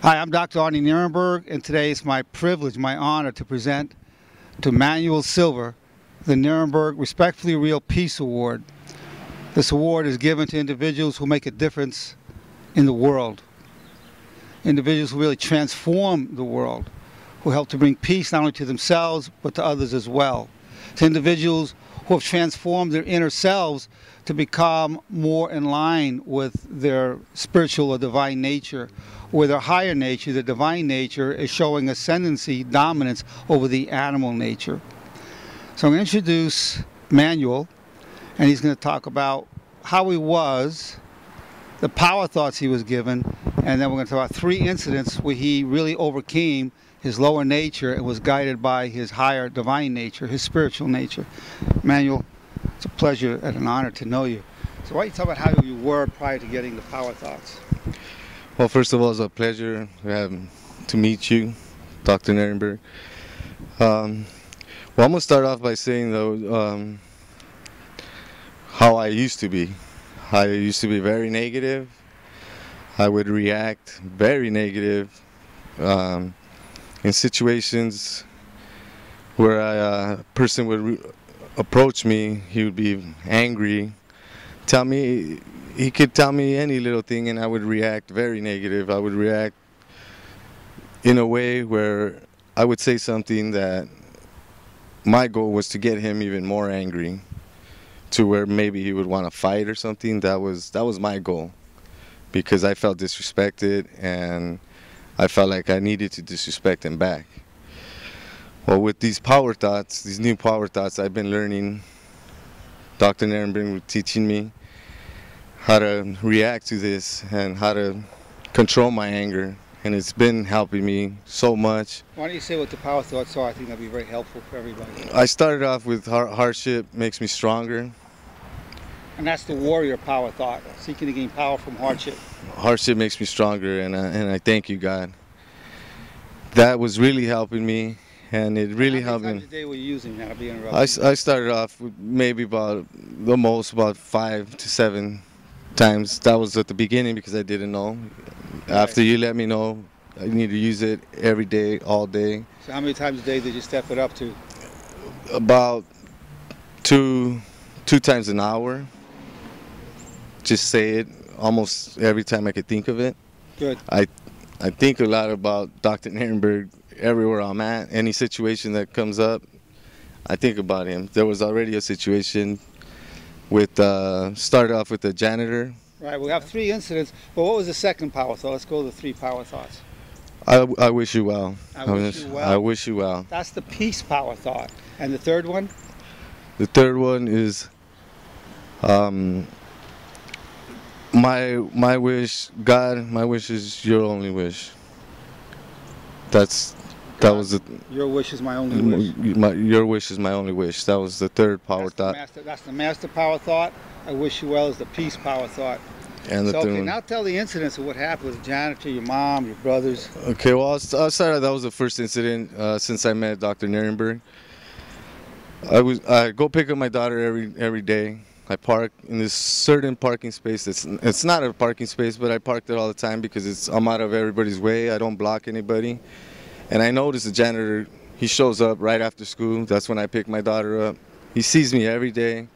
Hi, I'm Dr. Arnie Nerenberg, and today it's my privilege, my honor to present to Manuel Silva the Nerenberg Respectfully Real Peace Award. This award is given to individuals who make a difference in the world, individuals who really transform the world, who help to bring peace not only to themselves but to others as well, to individuals who have transformed their inner selves to become more in line with their spiritual or divine nature, where their higher nature, the divine nature, is showing ascendancy, dominance over the animal nature. So I'm going to introduce Manuel, and he's going to talk about how he was, the power thoughts he was given, and then we're going to talk about 3 incidents where he really overcame his lower nature and was guided by his higher divine nature, his spiritual nature. Manuel, it's a pleasure and an honor to know you. So why don't you talk about how you were prior to getting the power thoughts? Well, first of all, it's a pleasure to meet you, Dr. Nerenberg. Well, I'm going to start off by saying, though, how I used to be. I used to be very negative. I would react very negative in situations where a person would approach me. He would be angry, he could tell me any little thing, and I would react very negative. I would react in a way where I would say something that my goal was to get him even more angry, to where maybe he would want to fight or something. That was my goal, because I felt disrespected and I felt like I needed to disrespect him back. Well, with these power thoughts, these new power thoughts I've been learning, Dr. Nerenberg was teaching me how to react to this and how to control my anger, and it's been helping me so much. Why don't you say what the power thoughts are? I think that'd be very helpful for everybody. I started off with hardship makes me stronger. And that's the warrior power thought, seeking to gain power from hardship. Hardship makes me stronger, and I thank you, God. That was really helping me, and it really helped me. How many times a day were you using that? I'll be interrupting. I started off with maybe about 5 to 7 times. That was at the beginning because I didn't know. Right. After you let me know, I need to use it every day, all day. So how many times a day did you step it up to? About two times an hour. Just say it almost every time I could think of it. Good. I think a lot about Dr. Nerenberg everywhere I'm at. Any situation that comes up, I think about him. There was already a situation with started off with the janitor. Right, we have 3 incidents, but what was the second power thought? Let's go to the 3 power thoughts. I wish you well. I wish you well. I wish you well. That's the peace power thought. And the third one? The third one is my wish, God, my wish is your only wish. That was the. Your wish is my only wish. Your wish is my only wish. That was the third power thought. That's the master power thought. I wish you well is the peace power thought. And the okay, now tell the incidents of what happened with the janitor, your mom, your brothers. Okay, well, I'll start. That was the first incident since I met Dr. Nerenberg. I go pick up my daughter every day. I park in this certain parking space. It's not a parking space, but I park there all the time because I'm out of everybody's way. I don't block anybody. And I noticed the janitor, he shows up right after school. That's when I pick my daughter up. He sees me every day.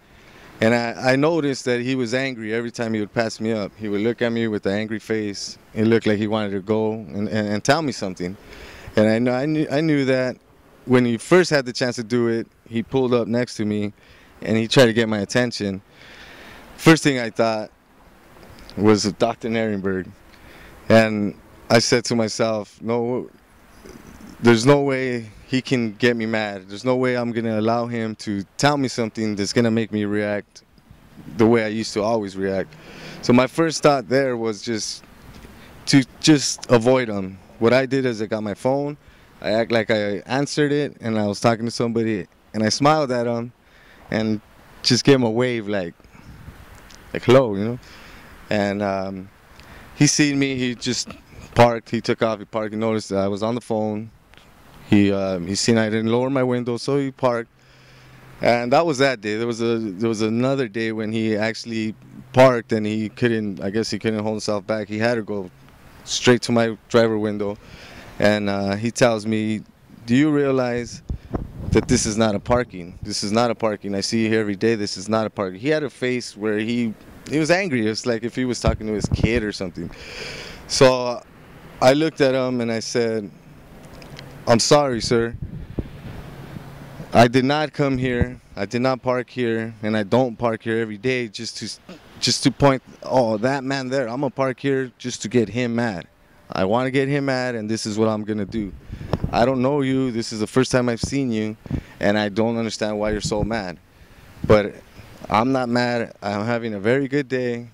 And I noticed that he was angry every time he would pass me up. He would look at me with an angry face. It looked like he wanted to go and tell me something. And I knew that when he first had the chance to do it, he pulled up next to me and he tried to get my attention. First thing I thought was Dr. Nerenberg. And I said to myself, no, there's no way he can get me mad. There's no way I'm going to allow him to tell me something that's going to make me react the way I used to always react. So my first thought there was just to avoid him. What I did is I got my phone, I act like I answered it, and I was talking to somebody, and I smiled at him and just gave him a wave like hello, you know. And he seen me, he just parked, he took off, he parked, he noticed that I was on the phone. He seen I didn't lower my window, so he parked. And that was that day. There was another day when he actually parked and I guess he couldn't hold himself back. He had to go straight to my driver window, and he tells me, "Do you realize that this is not a parking? This is not a parking. I see you here every day. This is not a parking." He had a face where he was angry. It was like if he was talking to his kid or something. So I looked at him and I said, "I'm sorry, sir. I did not come here. I did not park here, and I don't park here every day just to point, oh, that man there, I'm gonna park here just to get him mad. I want to get him mad, and this is what I'm gonna do. I don't know you. This is the first time I've seen you, and I don't understand why you're so mad. But I'm not mad. I'm having a very good day,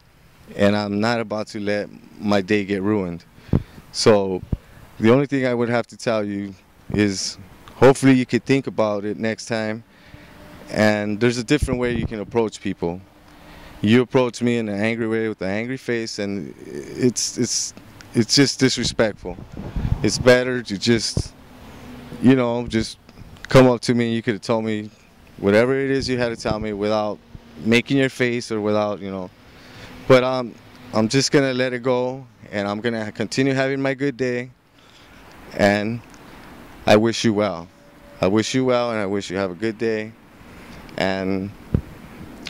and I'm not about to let my day get ruined. So the only thing I would have to tell you is hopefully you could think about it next time, and there's a different way you can approach people. You approach me in an angry way with an angry face, and it's just disrespectful. It's better to just, you know, just come up to me. You could have told me whatever it is you had to tell me without making your face or without, you know. But I'm just gonna let it go, and I'm gonna continue having my good day, and I wish you well. I wish you well, and I wish you have a good day, and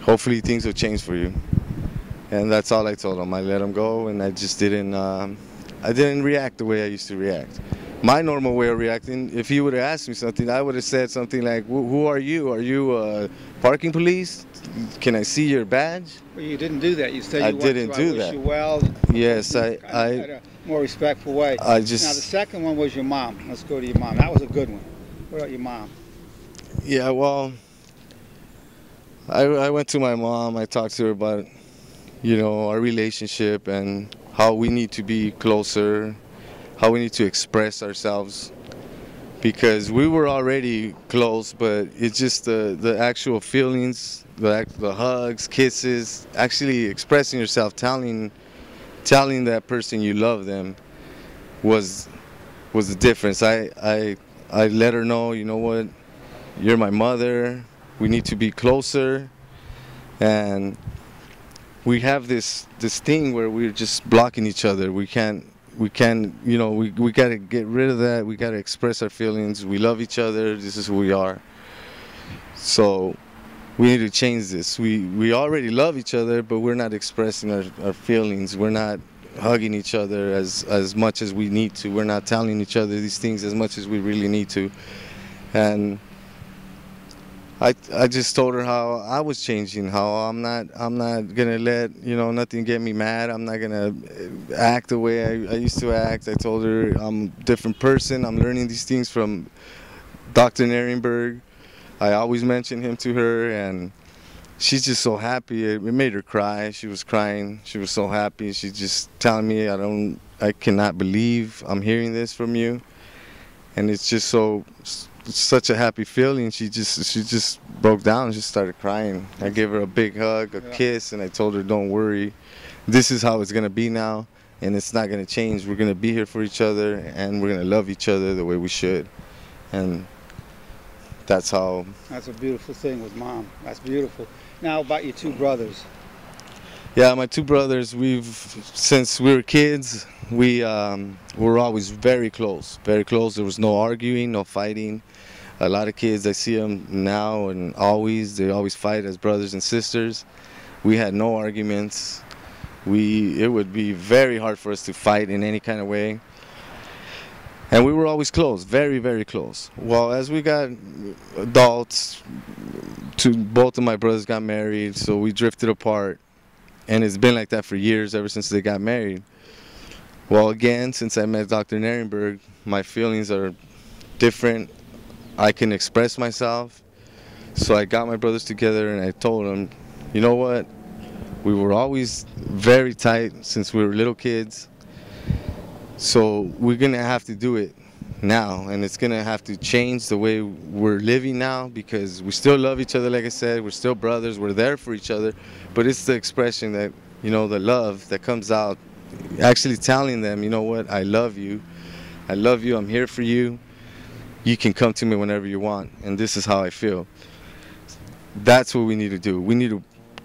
hopefully things will change for you. And that's all I told him. I let him go, and I just didn't react the way I used to react. My normal way of reacting, if he would have asked me something, I would have said something like, "Who are you? Are you parking police? Can I see your badge?" Well, you didn't do that. You said I you didn't do wish that. you well. Yes, Had a more respectful way. I just. Now the second one was your mom. Let's go to your mom. That was a good one. What about your mom? Yeah, well, I went to my mom. I talked to her about, you know, our relationship and how we need to be closer, how we need to express ourselves, because we were already close, but it's just the actual feelings, the hugs, kisses, actually expressing yourself, telling that person you love them was the difference. I let her know, you know what, you're my mother. We need to be closer, and we have this thing where we're just blocking each other. We can't, you know, we got to get rid of that. We got to express our feelings. We love each other. This is who we are. So we need to change this. We already love each other, but we're not expressing our feelings. We're not hugging each other as much as we need to. We're not telling each other these things as much as we really need to. And I just told her how I was changing, how I'm not gonna let, you know, nothing get me mad. I'm not gonna act the way I used to act. I told her I'm a different person. I'm learning these things from Dr. Nerenberg. I always mention him to her, and she's just so happy. It made her cry. She was crying. She was so happy. She's just telling me, I cannot believe I'm hearing this from you, and it's just such a happy feeling. She just broke down. She started crying. I gave her a big hug, a kiss, and I told her, don't worry. This is how it's gonna be now, and it's not gonna change. We're gonna be here for each other, and we're gonna love each other the way we should. And that's how. That's a beautiful thing with mom. That's beautiful. Now about your two brothers. Yeah, my two brothers, since we were kids, we were always very close, very close. There was no arguing, no fighting. A lot of kids, I see them now and they always fight as brothers and sisters. We had no arguments. It would be very hard for us to fight in any kind of way. And we were always close, very, very close. Well, as we got adults, both of my brothers got married, so we drifted apart. And it's been like that for years, ever since they got married. Well, again, since I met Dr. Nerenberg, my feelings are different. I can express myself. So I got my brothers together and I told them, you know what? We were always very tight since we were little kids. So we're gonna have to do it now, and it's gonna have to change the way we're living now, because we still love each other. Like I said, we're still brothers, we're there for each other, but it's the expression that, you know, the love that comes out, actually telling them, you know what, I love you, I'm here for you, you can come to me whenever you want, and this is how I feel. That's what we need to do. We need to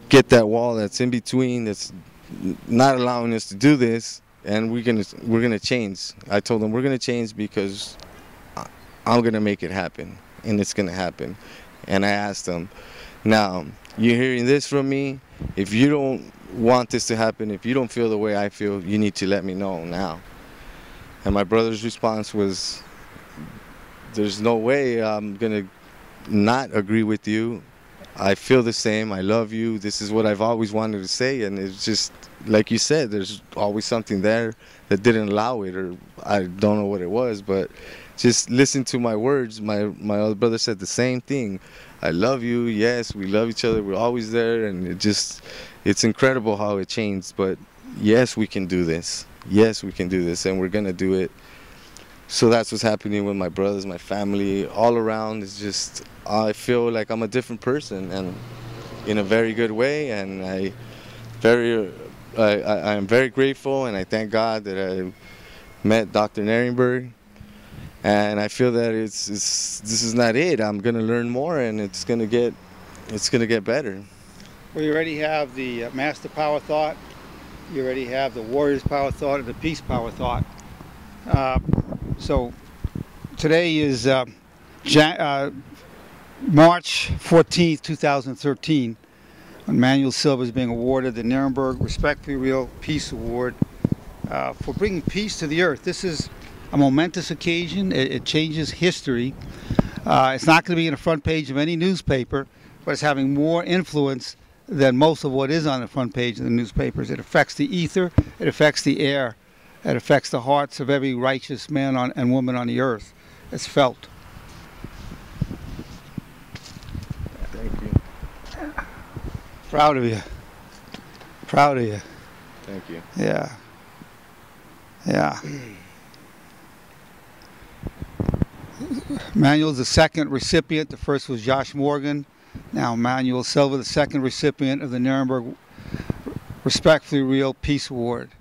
get that wall that's in between, that's not allowing us to do this, and we're gonna change. I told them we're gonna change because I'm gonna make it happen, and it's gonna happen. And I asked them, now you're hearing this from me. If you don't want this to happen, if you don't feel the way I feel, you need to let me know now. And my brother's response was, there's no way I'm gonna not agree with you. I feel the same. I love you. This is what I've always wanted to say, and it's just like you said, there's always something there that didn't allow it, or I don't know what it was, but just listen to my words. My other brother said the same thing. I love you. Yes, we love each other. We're always there, and it's incredible how it changed. But yes, we can do this. Yes, we can do this, and we're gonna do it. So that's what's happening with my brothers, my family, all around. It's just, I feel like I'm a different person, and in a very good way. And I am very grateful, and I thank God that I met Dr. Nerenberg. And I feel that this is not it. I'm gonna learn more, and it's gonna get better. Well, you already have the Master Power Thought. You already have the Warriors Power Thought and the Peace Power Thought. So today is March 14th, 2013, when Manuel Silva is being awarded the Nerenberg Respectfully Real Peace Award for bringing peace to the earth. This is a momentous occasion. It changes history. It's not going to be in the front page of any newspaper, but it's having more influence than most of what is on the front page of the newspapers. It affects the ether, it affects the air, it affects the hearts of every righteous man and woman on the earth. It's felt. Thank you. Proud of you. Proud of you. Thank you. Yeah. Yeah. Manuel's the second recipient. The first was Josh Morgan. Now Manuel Silva, the second recipient of the Nerenberg Respectfully Real Peace Award.